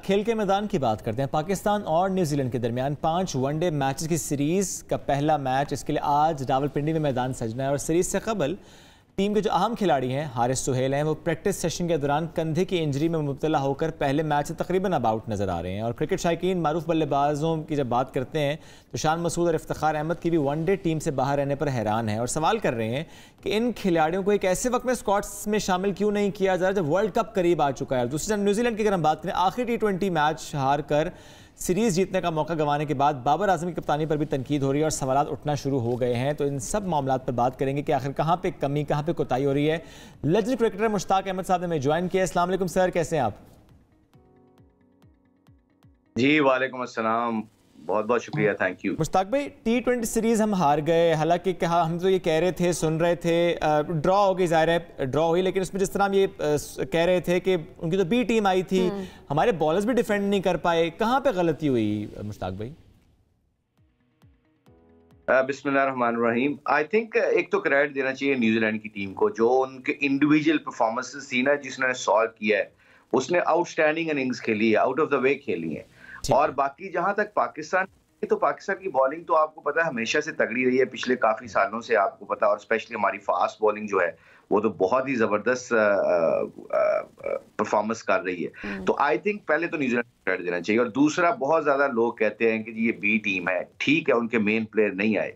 खेल के मैदान की बात करते हैं। पाकिस्तान और न्यूजीलैंड के दरमियान 5 वनडे मैचेस की सीरीज़ का पहला मैच इसके लिए आज रावलपिंडी में मैदान सजना है और सीरीज़ से कबल टीम के जो अहम खिलाड़ी हैं हारिस सुहेल हैं, वो प्रैक्टिस सेशन के दौरान कंधे की इंजरी में मुब्तला होकर पहले मैच से तकरीबन अब आउट नज़र आ रहे हैं। और क्रिकेट शायकीन मारूफ बल्लेबाजों की जब बात करते हैं तो शान मसूद और इफ्तिखार अहमद की भी वनडे टीम से बाहर रहने पर हैरान है और सवाल कर रहे हैं कि इन खिलाड़ियों को एक ऐसे वक्त में स्क्वाड्स में शामिल क्यों नहीं किया जा रहा जब वर्ल्ड कप करीब आ चुका है। दूसरी तरफ न्यूजीलैंड की अगर हम बात करें, आखिरी T20 मैच हार कर सीरीज़ जीतने का मौका गंवाने के बाद बाबर आजम की कप्तानी पर भी तनकीद हो रही है और सवाल उठना शुरू हो गए हैं। तो इन सब मामलों पर बात करेंगे कि आखिर कहाँ पे कमी, कहाँ पे कोताही हो रही है। लेजेंड क्रिकेटर मुश्ताक अहमद साहब ने हमें ज्वाइन किया। अस्सलाम वालेकुम सर, कैसे हैं आप? जी वालेकुम अस्सलाम, बहुत बहुत शुक्रिया, थैंक यू। मुश्ताक भाई, T20 सीरीज़ हम हार गए, हालांकि कहा हम तो ये कह रहे थे, सुन रहे थे ड्रॉ हो गई, ज़ाहिर है ड्रॉ हुई, लेकिन उसमें जिस तरह हम ये कह रहे थे कि उनकी तो बी टीम आई थी, हमारे बॉलर्स भी डिफेंड नहीं कर पाए, कहाँ पे गलती हुई मुश्ताक भाई? बिस्मिल्लाहिर्रहमानिर्रहीम। आई थिंक एक तो क्रेडिट देना चाहिए न्यूजीलैंड की टीम को, जो उनके इंडिविजुअल परफॉर्मेंसेस थी ना, जिसने सॉल्व किया है, उसने आउटस्टैंडिंग इनिंग्स खेली है, आउट ऑफ द वे खेली है। और बाकी जहां तक पाकिस्तान, तो पाकिस्तान की बॉलिंग तो आपको पता है हमेशा से तगड़ी रही है, पिछले काफी सालों से आपको पता है, और स्पेशली हमारी फास्ट बॉलिंग जो है वो तो बहुत ही जबरदस्त परफॉर्मेंस कर रही है। तो आई थिंक पहले तो न्यूजीलैंड को क्रेडिट देना चाहिए। और दूसरा, बहुत ज्यादा लोग कहते हैं कि ये बी टीम है, ठीक है उनके मेन प्लेयर नहीं आए,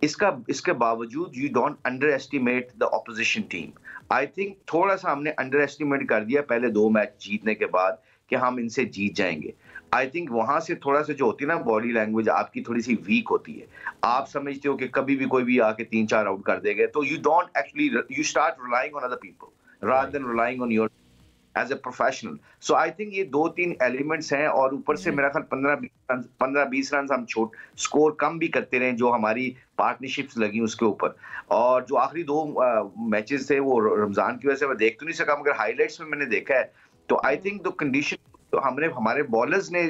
इसके बावजूद you don't under estimate the opposition team. I think थोड़ा सा हमने अंडर एस्टिमेट कर दिया पहले 2 मैच जीतने के बाद कि हम इनसे जीत जाएंगे। आई थिंक वहां से थोड़ा सा जो होती है ना बॉडी लैंग्वेज आपकी थोड़ी सी वीक होती है। आप समझते हो कि कभी भी कोई भी आके 3-4 आउट कर देगा, तो you don't actually, you start relying on other people rather than relying on your as a professional. So I think ये 2-3 एलिमेंट्स हैं। और ऊपर से मेरा ख्याल 15-20 रन हम स्कोर कम भी करते रहे, जो हमारी पार्टनरशिप्स लगी उसके ऊपर। और जो आखिरी 2 मैचेस थे वो रमजान की वजह से मैं देख तो नहीं सका, मगर हाईलाइट्स में मैंने देखा है। तो आई थिंक द कंडीशन तो हमारे बॉलर्स ने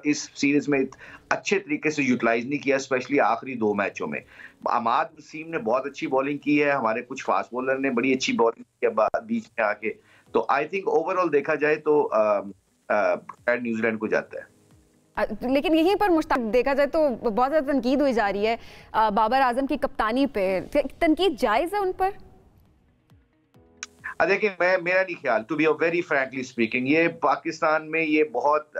इस सीरीज में अच्छे तरीके से यूटिलाइज नहीं किया, स्पेशली आखिरी 2 मैचों में। अहमद वसीम ने बहुत अच्छी बॉलिंग की है, हमारे कुछ फास्ट बॉलर ने बड़ी अच्छी बॉलिंग की है बीच में आके। तो आई थिंक ओवरऑल देखा जाए तो न्यूजीलैंड को जाता है। लेकिन यहीं पर मुश्ताक देखा जाए तो बहुत ज्यादा तनकीद हुई जा रही है बाबर आजम की कप्तानी पे। तनकीद जायज है उन पर? देखिए, मेरा नहीं ख्याल, to be very frankly speaking, ये पाकिस्तान में ये बहुत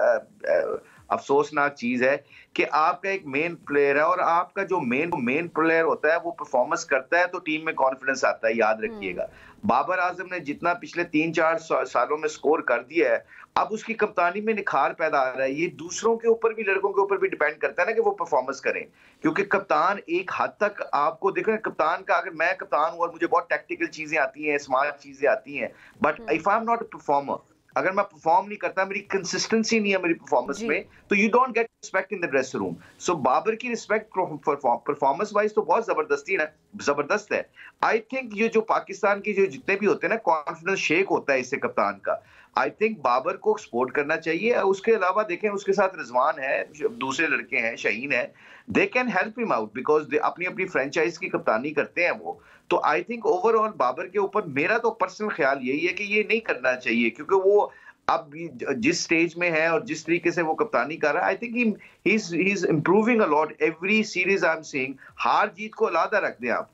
अफसोसनाक चीज है कि आपका एक मेन प्लेयर है और आपका जो मेन प्लेयर होता है वो परफॉर्मेंस करता है तो टीम में कॉन्फिडेंस आता है। याद रखिएगा, बाबर आजम ने जितना पिछले 3-4 सालों में स्कोर कर दिया है, अब उसकी कप्तानी में निखार पैदा आ रहा है। ये दूसरों के ऊपर भी, लड़कों के ऊपर भी डिपेंड करता है ना कि वो परफॉर्मेंस करें, क्योंकि कप्तान एक हद तक आपको देखो, कप्तान का, अगर मैं कप्तान हूं और मुझे बहुत टैक्टिकल चीजें आती हैं, स्मार्ट चीजें आती हैं, but if I am not a performer, अगर मैं परफॉर्म नहीं करता, मेरी कंसिस्टेंसी नहीं है मेरी परफॉर्मेंस में, तो you don't get respect in the dressing room. So Babar की रिस्पेक्ट परफॉर्मेंस वाइज तो बहुत जबरदस्त है। आई थिंक ये जो पाकिस्तान की जो जितने भी होते हैं ना, कॉन्फिडेंस शेक होता है इससे कप्तान का। आई थिंक बाबर को सपोर्ट करना चाहिए। उसके अलावा देखें, उसके साथ रिजवान है, दूसरे लड़के हैं, शहीन है, they can help him out because अपनी अपनी फ्रेंचाइज की कप्तानी करते हैं वो। तो आई थिंक ओवरऑल बाबर के ऊपर मेरा तो पर्सनल ख्याल यही है कि ये नहीं करना चाहिए, क्योंकि वो अब जिस स्टेज में है और जिस तरीके से वो कप्तानी कर रहा है, I think he is improving a lot every series. I am seeing, हार जीत को अलग रख दें आप,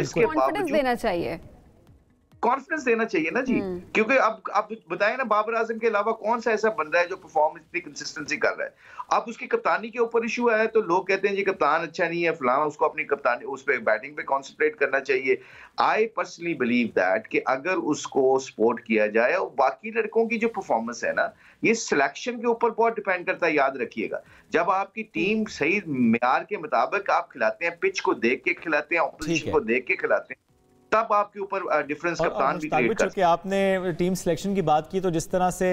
इसके बावजूद देना चाहिए, कॉन्फिडेंस देना चाहिए ना जी। क्योंकि अब बताएं ना, बाबर आजम के अलावा कौन सा ऐसा बंदा है जो परफॉर्मेंस इतनी कंसिस्टेंसी कर रहा है। अब उसकी कप्तानी के ऊपर इशू है तो लोग कहते हैं जी कप्तान अच्छा नहीं है, फलां, उसको अपनी कप्तानी, उस पे बैटिंग पे कॉन्सेंट्रेट करना चाहिए। आई पर्सनली बिलीव दैट कि अगर उसको सपोर्ट किया जाए, और बाकी लड़कों की जो परफॉर्मेंस है ना, ये सिलेक्शन के ऊपर बहुत डिपेंड करता है। याद रखिएगा, जब आपकी टीम सही मेयार के मुताबिक आप खिलाते हैं, पिच को देख के खिलाते हैं, ऑपोजिशन को देख के खिलाते हैं, तब आपके ऊपर डिफरेंस कप्तान भी क्रिएट कर। चूंकि आपने टीम सिलेक्शन की बात की, तो जिस तरह से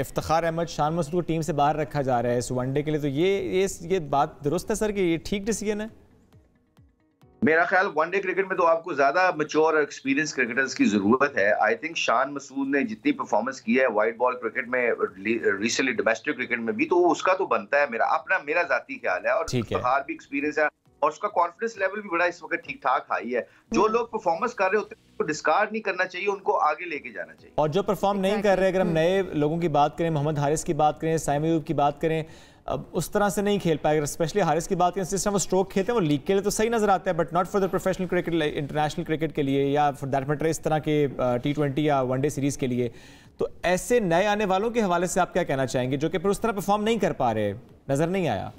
इफ्तिखार अहमद, शान मसूद को टीम से बाहर रखा जा रहा है इस वनडे के लिए, तो ये बात दुरुस्त है सर कि ये ठीक डिसीजन है? मेरा ख्याल वनडे क्रिकेट में तो आपको ज्यादा मैच्योर और एक्सपीरियंस क्रिकेटर्स की जरूरत है। आई थिंक शान मसूद ने जितनी परफॉर्मेंस की है वाइट बॉल क्रिकेट में, रिसेंटली डोमेस्टिक क्रिकेट में भी, तो उसका तो बनता है, मेरा जाती ख्याल है। और इफ्तिखार भी एक्सपीरियंस है, और उसका कॉन्फिडेंस लेवल भी बड़ा इस वक्त ठीक ठाक हाई है। जो लोग परफॉर्मेंस कर रहे होते हैं उनको डिस्कार्ड नहीं करना चाहिए, उनको आगे लेके जाना चाहिए। और जो परफॉर्म नहीं कर रहे, अगर हम नए लोगों की बात करें, मोहम्मद हारिस की बात करें, साइम अयूब की बात करें, अब उस तरह से नहीं खेल पाएगा। स्पेशली हारिस की बात करें, जिस तरह वो स्ट्रोक खेलते हैं वो लीग के लिए तो सही नजर आता है, but not for the professional cricket, international cricket के लिए या फॉर दैट मैटर इस तरह के T20 या वनडे सीरीज के लिए। तो ऐसे नए आने वालों के हवाले से आप क्या कहना चाहेंगे जो कि फिर उस तरह परफॉर्म नहीं कर पा रहे, नजर नहीं आया?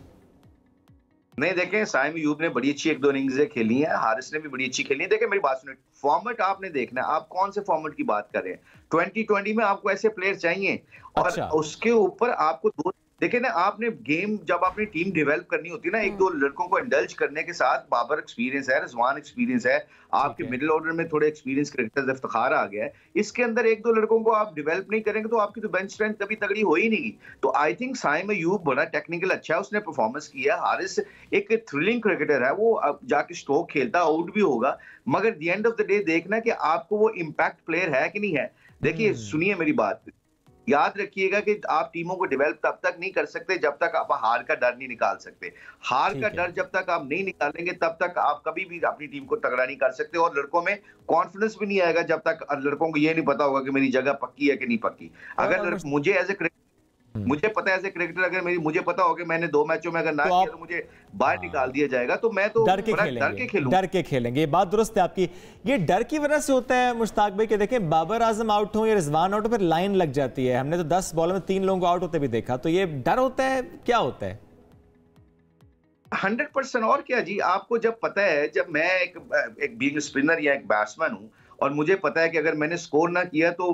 नहीं, देखें साइम अयूब ने बड़ी अच्छी 1-2 इनिंग्स खेली हैं, हारिस ने भी बड़ी अच्छी खेली है। देखें मेरी बात सुनिए, फॉर्मेट आपने देखना है, आप कौन से फॉर्मेट की बात कर रहे हैं। 2020 में आपको ऐसे प्लेयर चाहिए और अच्छा। उसके ऊपर आपको दो, देखिए ना, आपने गेम जब अपनी टीम डेवलप करनी होती है ना, 1-2 लड़कों को इंडल्ज करने के साथ, बाबर एक्सपीरियंस है, रिजवान एक्सपीरियंस है, आपके मिडिल ऑर्डर में थोड़े एक्सपीरियंस क्रिकेटर्स, इफ्तिखार आ गया है, इसके अंदर 1-2 लड़कों को आप डेवलप नहीं करेंगे तो आपकी तो बेंच स्ट्रेंथ कभी तगड़ी हो ही नहीं। तो आई थिंक साइम अयूब बड़ा टेक्निकल अच्छा है, उसने परफॉर्मेंस किया। हारिस एक थ्रिलिंग क्रिकेटर है, वो अब जाके स्ट्रोक खेलता, आउट भी होगा, मगर the end of the day देखना कि आपको वो इम्पैक्ट प्लेयर है कि नहीं है। देखिए सुनिए मेरी बात, याद रखिएगा कि आप टीमों को डेवलप तब तक नहीं कर सकते जब तक आप हार का डर नहीं निकाल सकते। हार का डर जब तक आप नहीं निकालेंगे तब तक आप कभी भी अपनी टीम को तगड़ा नहीं कर सकते, और लड़कों में कॉन्फिडेंस भी नहीं आएगा जब तक लड़कों को ये नहीं पता होगा कि मेरी जगह पक्की है कि नहीं पक्की। अगर मुझे एज ए मुझे पता है एज ए क्रिकेटर, अगर मुझे पता हो कि मैंने 2 मैचों में अगर ना किया तो मुझे बाहर निकाल दिया जाएगा, तो मैं तो डर के खेलेंगे। ये बात दुरुस्त है आपकी। ये डर की वजह से होता है मुश्ताक भाई कि देखें बाबर आजम आउट हो या रिजवान आउट हो, फिर लाइन लग जाती है। हमने तो 10 बॉल में 3 लोगों को आउट होते भी देखा। तो ये डर होता है, क्या होता है? 100%। और क्या जी, आपको जब पता है, जब मैं एक बीइंग स्पिनर या एक बैट्समैन हूं और मुझे पता है कि अगर मैंने स्कोर ना किया तो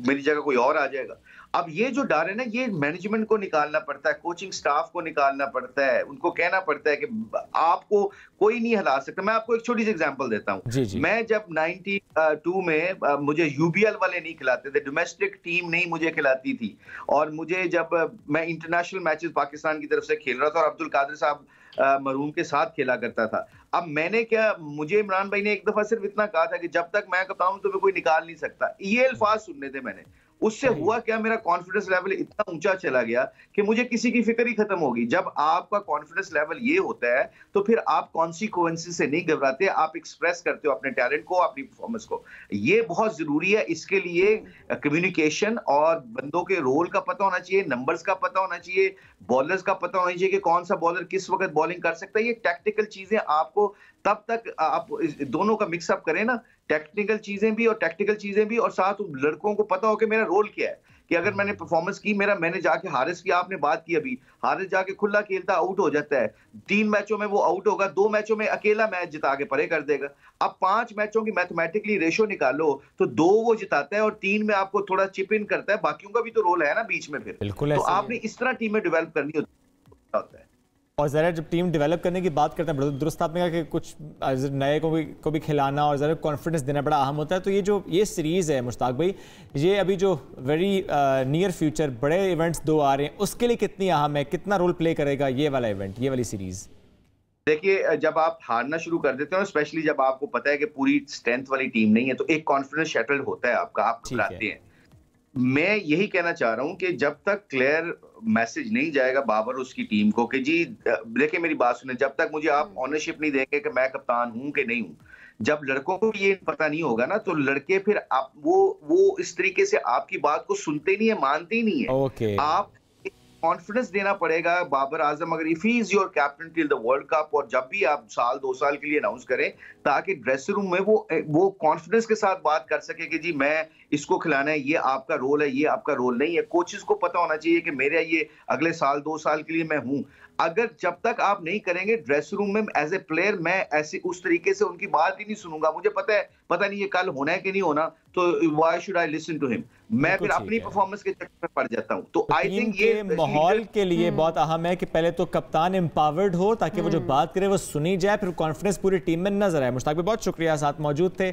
मेरी जगह कोई और आ जाएगा। अब ये जो डर है ना, ये मैनेजमेंट को निकालना पड़ता है, कोचिंग स्टाफ को निकालना पड़ता है, उनको कहना पड़ता है कि आपको कोई नहीं हिला सकता। मैं आपको एक छोटी सी एग्जांपल देता हूं। मैं जब 92 में मुझे UBL वाले नहीं खिलाते थे, डोमेस्टिक टीम नहीं मुझे खिलाती थी, और मुझे जब मैं इंटरनेशनल मैचेस पाकिस्तान की तरफ से खेल रहा था और अब्दुल कादिर साहब मरहूम के साथ खेला करता था। अब मैंने क्या, मुझे इमरान भाई ने एक दफा सिर्फ इतना कहा था कि जब तक मैं कप्तान हूं तुम्हें कोई निकाल नहीं सकता। ये अल्फाज सुनने थे मैंने। उससे हुआ क्या, मेरा कॉन्फिडेंस लेवल इतना ऊंचा चला गया कि मुझे किसी की फिक्र ही खत्म होगी। जब आपका कॉन्फिडेंस लेवल ये होता है तो फिर आप कॉन्सिक्वेंसेस से नहीं घबराते, आप एक्सप्रेस करते हो अपने टैलेंट को, अपनी परफॉर्मेंस को। ये बहुत जरूरी है। इसके लिए कम्युनिकेशन और बंदों के रोल का पता होना चाहिए, नंबर्स का पता होना चाहिए, बॉलर्स का पता होना चाहिए कि कौन सा बॉलर किस वक्त बॉलिंग कर सकता है। ये टैक्टिकल चीजें आपको, तब तक आप दोनों का मिक्सअप करें ना, टेक्निकल चीजें भी और टैक्टिकल चीजें भी, और साथ लड़कों को पता हो कि मेरा रोल क्या है, कि अगर मैंने परफॉर्मेंस की, मैंने जाके हारिस की आपने बात की अभी, हारिस जाके खुला खेलता आउट हो जाता है, 3 मैचों में वो आउट होगा, 2 मैचों में अकेला मैच जिता के परे कर देगा। अब 5 मैचों की मैथमेटिकली रेशो निकालो तो 2 वो जिताता है और 3 में आपको थोड़ा चिप इन करता है, बाकियों का भी तो रोल है ना बीच में। फिर तो आपने इस तरह टीमें डेवलप करनी होता है। और ज़रा जब टीम डेवलप करने की बात करते हैं, दुरुस्त आपने कहा कि कुछ नए को भी खिलाना और ज़रा कॉन्फिडेंस देना बड़ा अहम होता है। तो ये सीरीज़ है मुश्ताक भाई, ये अभी जो वेरी नियर फ्यूचर बड़े इवेंट्स 2 आ रहे हैं, उसके लिए कितनी अहम है, कितना रोल प्ले करेगा ये वाला इवेंट, ये वाली सीरीज़? देखिए, जब आप हारना शुरू कर देते हो, स्पेशली जब आपको पता है कि पूरी स्ट्रेंथ वाली टीम नहीं है, तो एक कॉन्फिडेंस शटल होता है आपका, आप घबराते हैं। मैं यही कहना चाह रहा हूं कि जब तक क्लियर मैसेज नहीं जाएगा बाबर उसकी टीम को कि जी देखिए मेरी बात सुने, जब तक मुझे आप ऑनरशिप नहीं देंगे कि मैं कप्तान हूं कि नहीं हूं, जब लड़कों को ये पता नहीं होगा ना, तो लड़के फिर आप वो इस तरीके से आपकी बात को सुनते नहीं है, मानते ही नहीं है। आप कॉन्फिडेंस देना पड़ेगा। बाबर आजम अगर if he is your captain till the world cup, और जब भी आप 1-2 साल के लिए अनाउंस करें, ताकि ड्रेसिंग रूम में वो कॉन्फिडेंस के साथ बात कर सके कि जी मैं इसको खिलाना है, ये आपका रोल है, ये आपका रोल नहीं है। कोचेस को पता होना चाहिए कि मेरा ये अगले साल 2 साल के लिए मैं हूं। अगर जब तक आप नहीं करेंगे ड्रेसिंग रूम में एज ए प्लेयर, मैं ऐसे उस तरीके से उनकी बात ही नहीं सुनूंगा। मुझे पता नहीं ये कल होना है कि नहीं होना, तो why should I listen to him. मैं फिर अपनी परफॉर्मेंस के चक्कर में पड़ जाता हूं। तो आई थिंक ये माहौल के लिए बहुत अहम है कि पहले तो कप्तान एम्पावर्ड हो, ताकि वो जो बात करे वो सुनी जाए, फिर कॉन्फिडेंस पूरी टीम में नजर आए। मुश्ताक भाई बहुत शुक्रिया, साथ मौजूद थे